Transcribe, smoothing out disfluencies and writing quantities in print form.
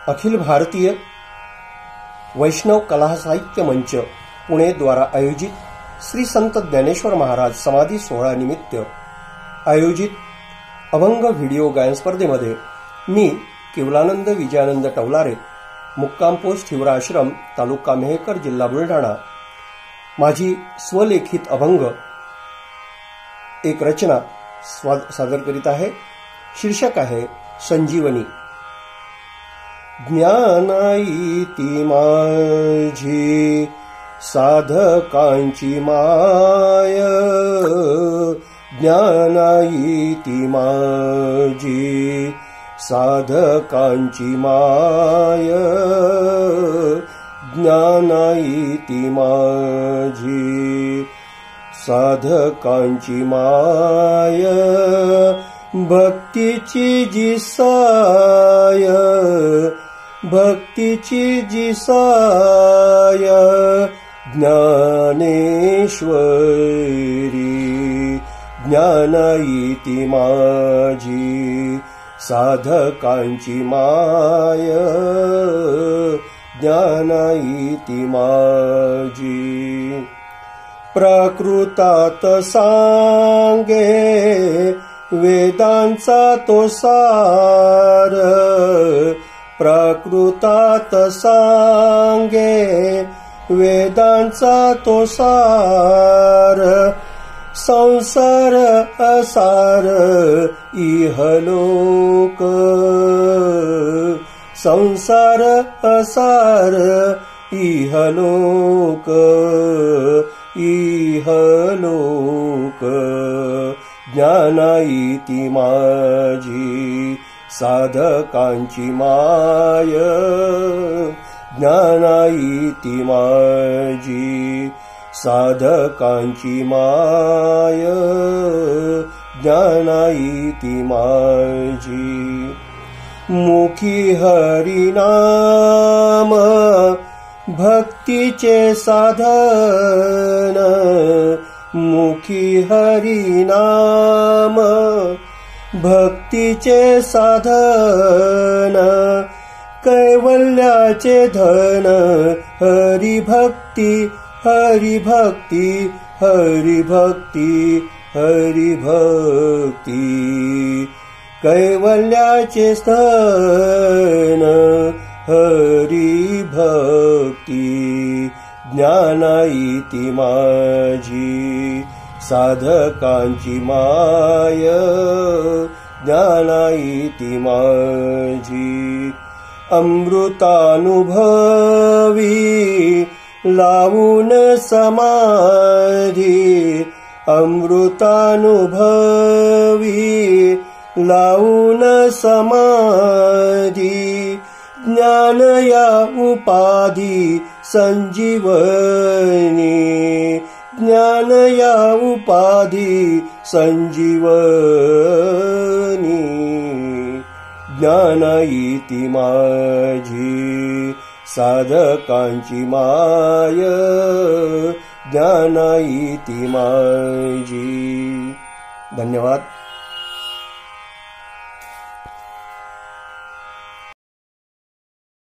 अखिल भारतीय वैष्णव कला साहित्य मंच पुणे द्वारा आयोजित श्री संत ज्ञानेश्वर महाराज समाधी सोहळा निमित्त आयोजित अभंग व्हिडिओ गायन स्पर्धेमध्ये मी केवलानंद विजयानंद टवलारे, मुक्काम पोस्ट हिवरा आश्रम, तालुका मेहकर, जिल्हा बुलढाणा, माझी स्वलेखित अभंग एक रचना सादर करीत आहे। शीर्षक आहे संजीवनी। ज्ञानाईती माझी साधकांची माय, ज्ञानाईती माझी साधकांची माय, ज्ञानाईती माझी साधकांची माय, भक्तीची जी साय, भक्तीची जी साय, ज्ञानेश्वरी, ज्ञानाईती माझी साधकांची माय, ज्ञानाईती माझी। प्राकृतात सांगे वेदांचा तो सार, प्राकृतात सांगे वेदांचा तो सार, संसार असार इहलोक, संसार असार इहलोक, इहलोक, ज्ञानाईती माझी साधकांची माय, ज्ञानाईती माझी साधकांची माय, ज्ञानाईती माझी। मुखी हरिनाम भक्तीचे साधन, मुखी हरिनाम भक्तीचे साधन, कैवल्याचे धन हरिभक्ती, हरिभक्ती, हरिभक्ती, हरिभक्ती, कैवल्याचे स्थान हरिभक्ती, ज्ञानाईती माझी साधकांची माय, ज्ञानाईती माझी। अमृतानुभवी लावून समाधी, अमृतानुभवी लावून समाधी, ज्ञान या उपाधी संजीवनी, ज्ञान या उपाधी संजीवनी, ज्ञानाईती माझी साधकांची माय, ज्ञानाईती माझी। धन्यवाद।